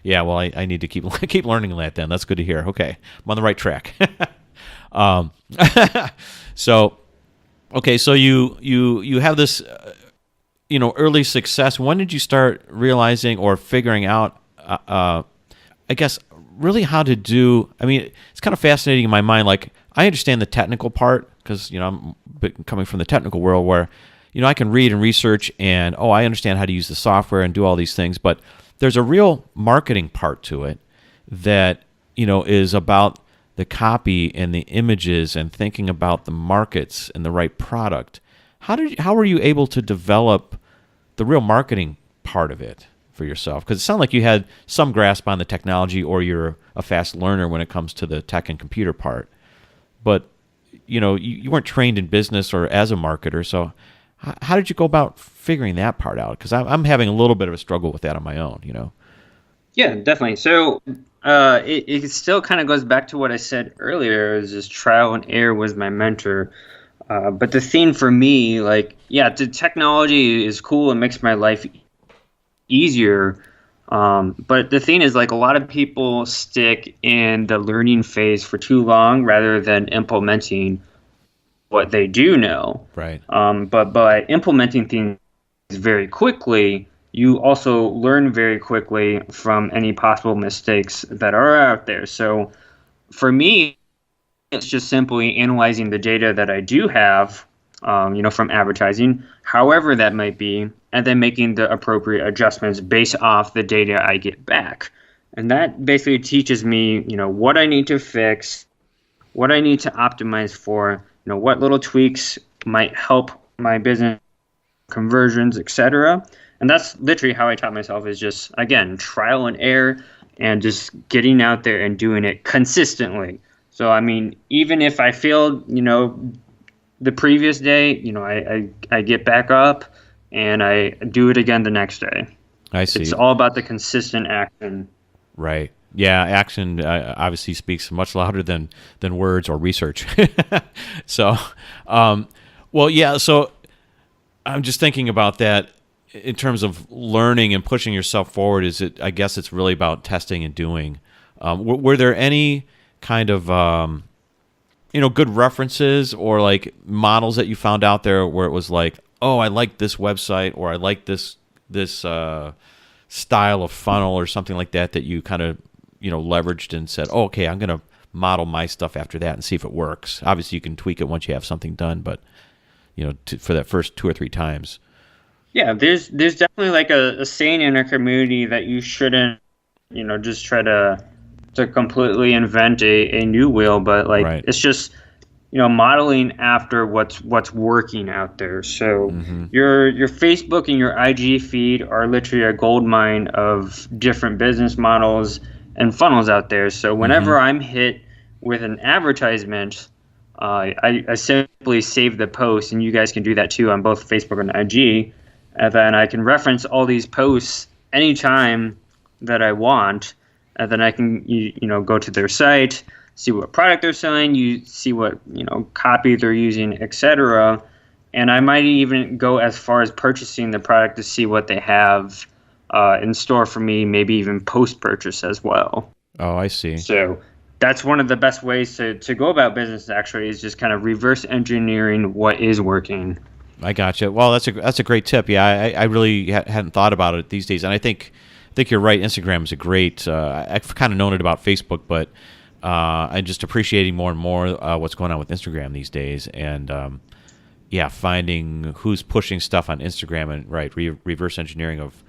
Yeah, well, I need to keep learning that then. That's good to hear. Okay, I'm on the right track. So you have this, early success. When did you start realizing or figuring out, I guess, really how to do? I mean, it's kind of fascinating in my mind. Like, I understand the technical part because I'm coming from the technical world where I can read and research and I understand how to use the software and do all these things, but there's a real marketing part to it that is about the copy and the images and thinking about the markets and the right product. How were you able to develop the real marketing part of it for yourself? Because it sounded like you had some grasp on the technology, or you're a fast learner when it comes to the tech and computer part. But you weren't trained in business or as a marketer, so how did you go about figuring that part out? Because I'm having a little bit of a struggle with that on my own. Yeah, definitely. So it still kind of goes back to what I said earlier, is just trial and error was my mentor. But the thing for me, the technology is cool and makes my life easier. But the thing is, a lot of people stick in the learning phase for too long rather than implementing what they do know. Right. But by implementing things very quickly, you also learn very quickly from any possible mistakes that are out there. So for me, it's just simply analyzing the data that I do have, from advertising, however that might be, and then making the appropriate adjustments based off the data I get back. And that basically teaches me, what I need to fix, what I need to optimize for, what little tweaks might help my business conversions, etc. And that's literally how I taught myself, is just, again, trial and error and just getting out there and doing it consistently. So, I mean, even if I failed, the previous day, I get back up and I do it again the next day. I see. It's all about the consistent action. Right. Yeah, action obviously speaks much louder than words or research. So, so I'm just thinking about that in terms of learning and pushing yourself forward. I guess it's really about testing and doing. Were there any kind of good references or models that you found out there where it was like, oh, I like this website, or I like this style of funnel or something like that you kind of leveraged and said, oh, okay, I'm going to model my stuff after that and see if it works. Obviously, you can tweak it once you have something done, but for that first 2 or 3 times. Yeah, there's definitely a saying in our community that you shouldn't, just try to completely invent a new wheel, but Right. It's just modeling after what's working out there. So your Facebook and your IG feed are literally a gold mine of different business models and funnels out there. So whenever I'm hit with an advertisement, I simply save the post, and you guys can do that too on both Facebook and IG. And then I can reference all these posts anytime that I want. And then I can go to their site, see what product they're selling, you see what copy they're using, etc. And I might even go as far as purchasing the product to see what they have in store for me, maybe even post-purchase as well. Oh, I see. So that's one of the best ways to go about business, actually, is just kind of reverse engineering what is working. I gotcha. Well, that's a great tip. Yeah, I really hadn't thought about it these days, and I think you're right. Instagram is a great. I've kind of known it about Facebook, but I'm just appreciating more and more what's going on with Instagram these days, and finding who's pushing stuff on Instagram and reverse engineering of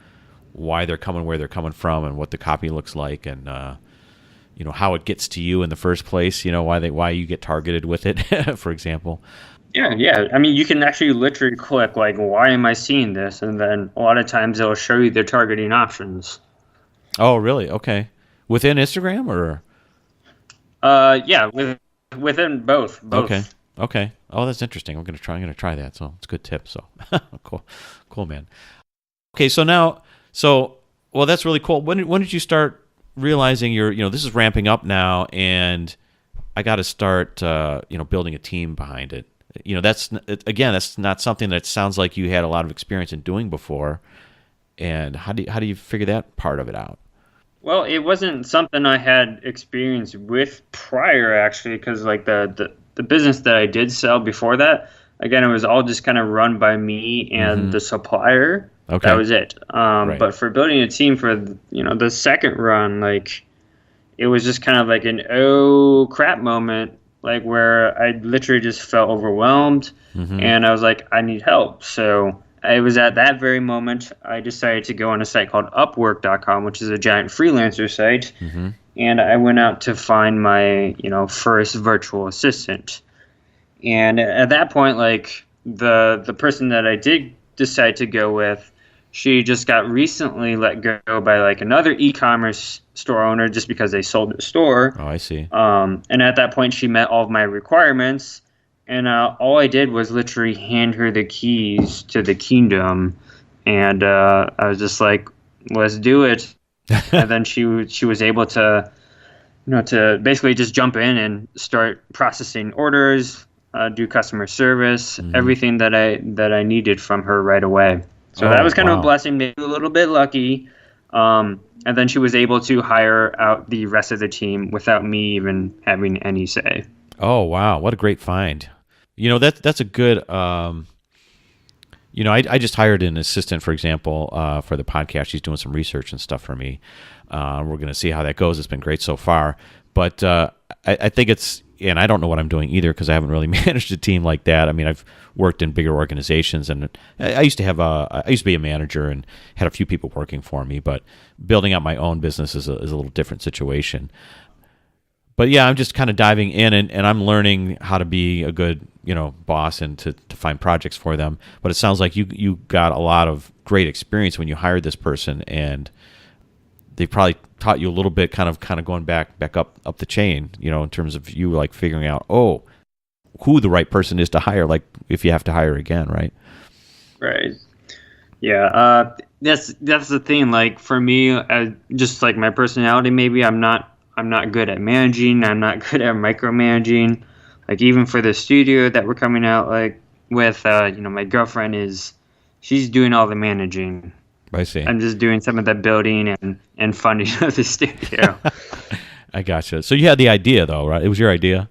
why they're coming, where they're coming from, and what the copy looks like, and how it gets to you in the first place. Why you get targeted with it, for example. Yeah. I mean, you can actually literally click like, why am I seeing this? And then a lot of times it'll show you their targeting options. Oh, really? Okay. Within Instagram or? Yeah, within both. Okay. Okay. Oh, that's interesting. I'm gonna try that. So it's a good tip. So cool, man. Okay, well, that's really cool. When did you start realizing this is ramping up now, and I got to start building a team behind it. That's not something that sounds like you had a lot of experience in doing before. And how do you figure that part of it out? Well, it wasn't something I had experience with prior, actually, because like the business that I did sell before that, again, it was all just kind of run by me and the supplier. Okay. That was it. Right. But for building a team for the second run, like it was just kind of like an oh crap moment, like where I literally just felt overwhelmed, and I was like, I need help. So it was at that very moment I decided to go on a site called Upwork.com, which is a giant freelancer site, and I went out to find my first virtual assistant. And at that point, like the person that I did decide to go with, she just got recently let go by like another e-commerce store owner just because they sold the store. Oh, I see. And at that point, she met all of my requirements, and all I did was literally hand her the keys to the kingdom, and I was just like, "Let's do it." And then she was able to, to basically just jump in and start processing orders, do customer service, everything that I needed from her right away. So that was kind of a blessing, maybe a little bit lucky. And then she was able to hire out the rest of the team without me even having any say. Oh, wow. What a great find. That's a good, I just hired an assistant, for example, for the podcast. She's doing some research and stuff for me. We're going to see how that goes. It's been great so far. But I think and I don't know what I'm doing either because I haven't really managed a team like that. I mean, I've worked in bigger organizations, and I used to be a manager and had a few people working for me. But building out my own business is a little different situation. But yeah, I'm just kind of diving in, and I'm learning how to be a good boss and to find projects for them. But it sounds like you got a lot of great experience when you hired this person, and they probably taught you a little bit, kind of going back up the chain, in terms of you like figuring out, who the right person is to hire, like if you have to hire again, right? Right. Yeah. That's the thing. Like for me, just like my personality, maybe I'm not good at managing. I'm not good at micromanaging. Like even for the studio that we're coming out like with, my girlfriend she's doing all the managing. I see. I'm just doing some of the building and funding of the studio. I gotcha. So you had the idea though, right? It was your idea?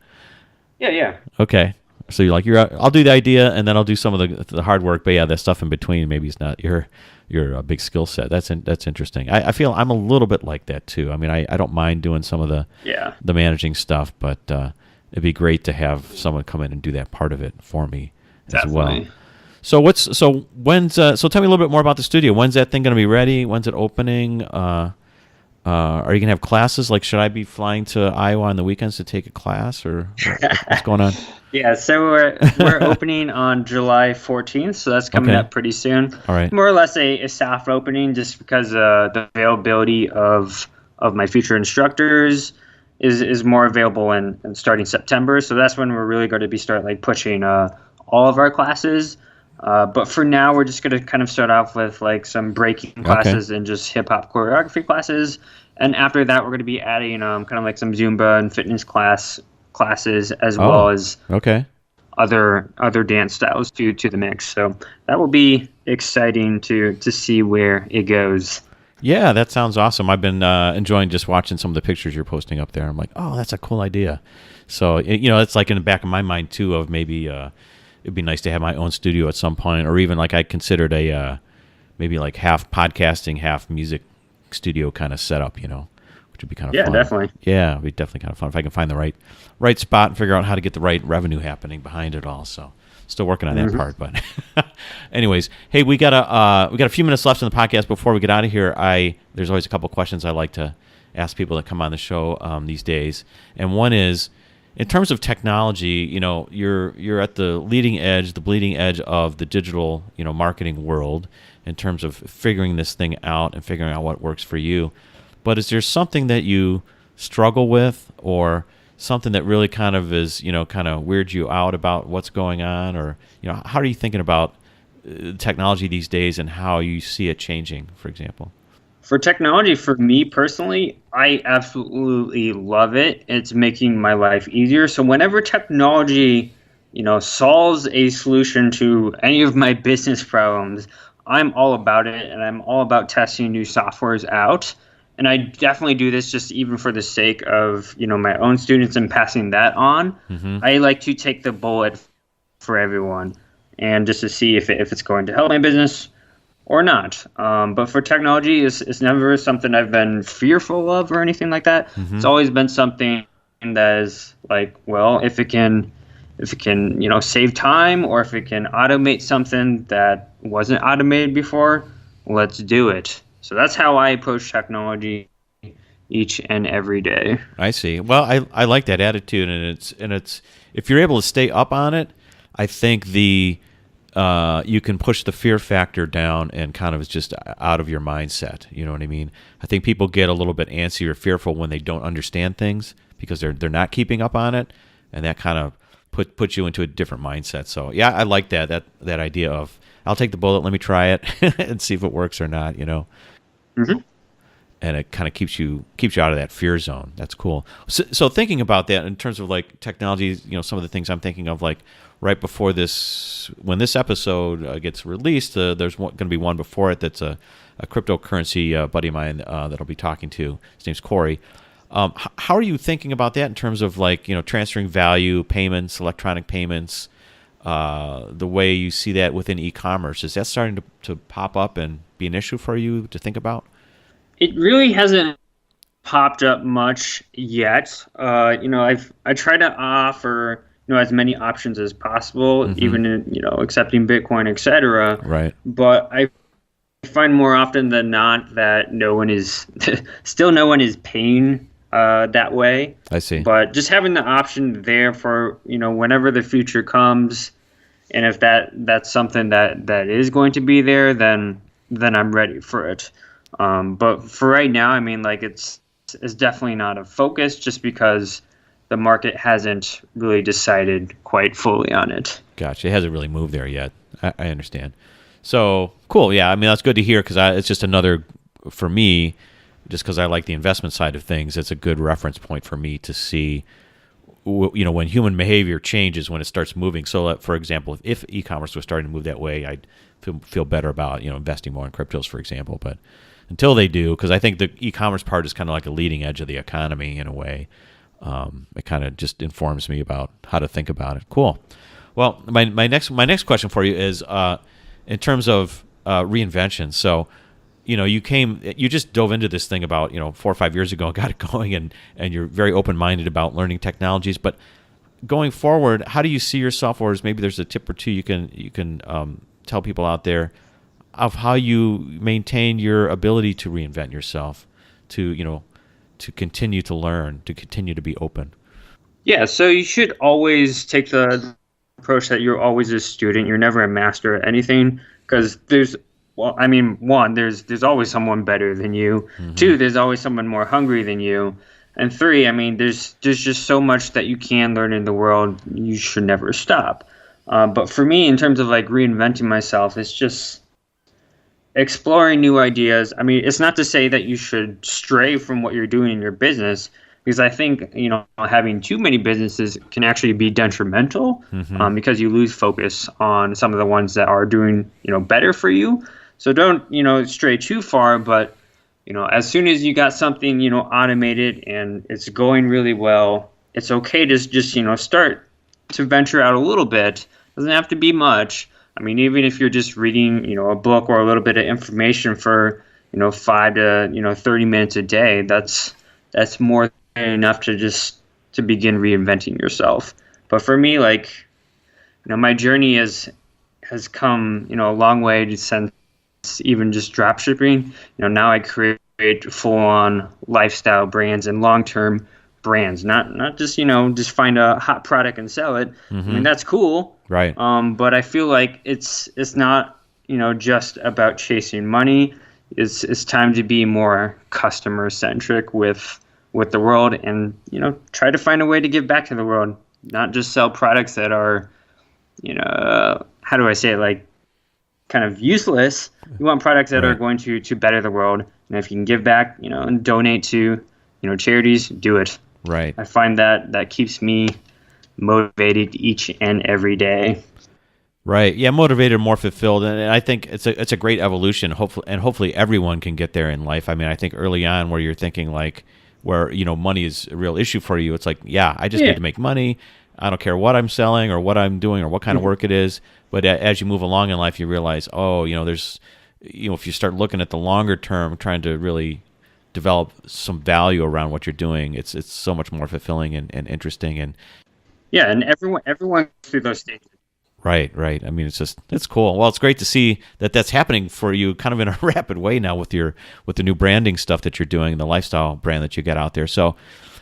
Yeah. Okay. So you're like, I'll do the idea and then I'll do some of the hard work, but yeah, the stuff in between maybe it's not your big skill set. That's interesting. I feel I'm a little bit like that too. I mean, I don't mind doing some of the managing stuff, but it'd be great to have someone come in and do that part of it for me as well. So tell me a little bit more about the studio. When's that thing going to be ready? When's it opening? Are you going to have classes? Like, should I be flying to Iowa on the weekends to take a class, or what's going on? Yeah, so we're opening on July 14th, so that's coming up pretty soon. All right. More or less a soft opening, just because the availability of my future instructors is more available in starting September. So that's when we're really going to be pushing all of our classes. But for now, we're just going to kind of start off with like some breaking classes and just hip hop choreography classes. And after that, we're going to be adding kind of like some Zumba and fitness classes as well as other dance styles to the mix. So that will be exciting to see where it goes. Yeah, that sounds awesome. I've been enjoying just watching some of the pictures you're posting up there. I'm like, oh, that's a cool idea. So, it's like in the back of my mind too of maybe it'd be nice to have my own studio at some point, or even like I considered maybe like half podcasting, half music studio kind of setup, which would be kind of fun. Yeah, definitely. Yeah, it'd be definitely kind of fun if I can find the right spot and figure out how to get the right revenue happening behind it all. So still working on that part, but anyways, hey, we got a few minutes left in the podcast before we get out of here. There's always a couple questions I like to ask people that come on the show these days, and one is, in terms of technology, you're at the leading edge, the bleeding edge of the digital, marketing world in terms of figuring this thing out and figuring out what works for you. But is there something that you struggle with, or something that really kind of is, kind of weirds you out about what's going on? Or, how are you thinking about technology these days and how you see it changing, for example? For technology, for me personally, I absolutely love it. It's making my life easier. So whenever technology, solves a solution to any of my business problems, I'm all about it, and I'm all about testing new softwares out. And I definitely do this just even for the sake of, my own students and passing that on. Mm-hmm. I like to take the bullet for everyone and just to see if it's going to help my business or not. But for technology, it's never something I've been fearful of or anything like that. Mm-hmm. It's always been something that is like, well, if it can, save time, or if it can automate something that wasn't automated before, let's do it. So that's how I approach technology each and every day. I see. Well, I like that attitude, and it's if you're able to stay up on it, I think you can push the fear factor down and kind of is just out of your mindset. You know what I mean? I think people get a little bit antsy or fearful when they don't understand things because they're not keeping up on it, and that kind of puts you into a different mindset. So yeah, I like that idea of I'll take the bullet, let me try it and see if it works or not. Mm-hmm. And it kind of keeps you out of that fear zone. That's cool. So thinking about that in terms of like technology, some of the things I'm thinking of, like right before this, when this episode gets released, there's going to be one before it that's a cryptocurrency buddy of mine that I'll be talking to. His name's Corey. How are you thinking about that in terms of like, transferring value, payments, electronic payments, the way you see that within e-commerce? Is that starting to pop up and be an issue for you to think about? It really hasn't popped up much yet. I try to offer as many options as possible, mm-hmm. even in, accepting Bitcoin, etc. Right. But I find more often than not that no one is paying that way. I see. But just having the option there for whenever the future comes, and if that's something that is going to be there, then I'm ready for it. But for right now, I mean, like it's definitely not a focus, just because the market hasn't really decided quite fully on it. Gotcha. It hasn't really moved there yet. I understand. So cool. Yeah. I mean, that's good to hear, because it's just another, for me, just because I like the investment side of things, it's a good reference point for me to see, when human behavior changes, when it starts moving. So, for example, if e-commerce was starting to move that way, I'd feel better about, investing more in cryptos, for example. But until they do, because I think the e-commerce part is kind of like a leading edge of the economy in a way. It kind of just informs me about how to think about it. Cool. Well, my next question for you is in terms of reinvention. So, you just dove into this thing about 4 or 5 years ago and got it going, and you're very open-minded about learning technologies. But going forward, how do you see yourself, or maybe there's a tip or two you can tell people out there of how you maintain your ability to reinvent yourself, to continue to learn, to continue to be open? Yeah, so you should always take the approach that you're always a student. You're never a master at anything, because there's always someone better than you. Mm-hmm. 2, there's always someone more hungry than you. And 3, there's just so much that you can learn in the world. You should never stop. But for me, in terms of like reinventing myself, it's just exploring new ideas. I mean, it's not to say that you should stray from what you're doing in your business, because I think, having too many businesses can actually be detrimental, mm-hmm. Because you lose focus on some of the ones that are doing, better for you. So don't, stray too far, but, as soon as you got something, automated and it's going really well, it's okay to just, start to venture out a little bit. Doesn't have to be much. I mean, even if you're just reading, a book or a little bit of information for, 5 to, 30 minutes a day, that's more than enough to begin reinventing yourself. But for me, like, my journey has come, a long way since even just dropshipping. Now I create full-on lifestyle brands and long-term brands, not just just find a hot product and sell it. I mean, that's cool, Right. but I feel like it's not just about chasing money. It's time to be more customer centric with the world, and try to find a way to give back to the world, not just sell products that are how do I say it, like kind of useless. You want products that are going to better the world, and if you can give back and donate to charities, do it. Right. I find that keeps me motivated each and every day. Right. Yeah, motivated, more fulfilled, and I think it's a great evolution. Hopefully everyone can get there in life. I mean, I think early on where you're thinking like where money is a real issue for you, it's like, I just need to make money. I don't care what I'm selling or what I'm doing or what kind of work it is. But as you move along in life, you realize, there's if you start looking at the longer term, trying to really develop some value around what you're doing, it's so much more fulfilling and interesting. And and everyone goes through those stages. Right. I mean, it's cool. Well, it's great to see that that's happening for you kind of in a rapid way now with the new branding stuff that you're doing, the lifestyle brand that you got out there. So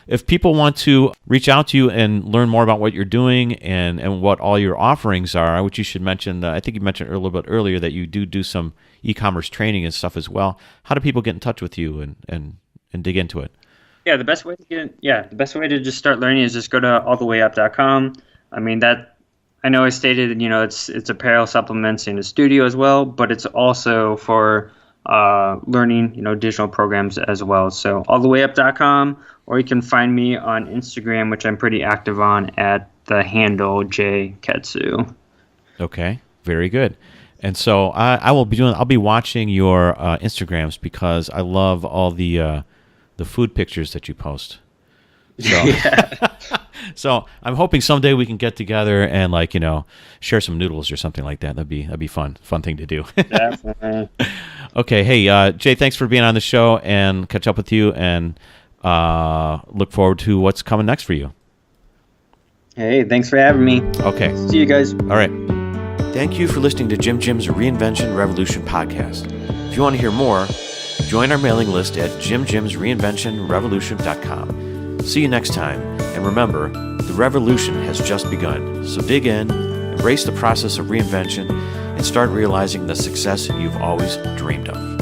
if people want to reach out to you and learn more about what you're doing and what all your offerings are, which you should mention, I think you mentioned a little bit earlier that you do some e-commerce training and stuff as well. How do people get in touch with you and dig into it? Yeah, the best way to just start learning is just go to allthewayup.com. I mean, that I know I stated, it's apparel, supplements, and a studio as well, but it's also for learning, digital programs as well. So allthewayup.com, or you can find me on Instagram, which I'm pretty active on at the handle J Keitsu. Okay, very good. And so I'll be watching your Instagrams because I love all the food pictures that you post. So, so I'm hoping someday we can get together and share some noodles or something like that. That'd be fun thing to do. Definitely. Okay, hey Jay, thanks for being on the show, and catch up with you, and look forward to what's coming next for you. Hey, thanks for having me. Okay, see you guys. All right. Thank you for listening to Jim's Reinvention Revolution podcast. If you want to hear more, join our mailing list at jimjimsreinventionrevolution.com. See you next time, and remember, the revolution has just begun. So dig in, embrace the process of reinvention, and start realizing the success you've always dreamed of.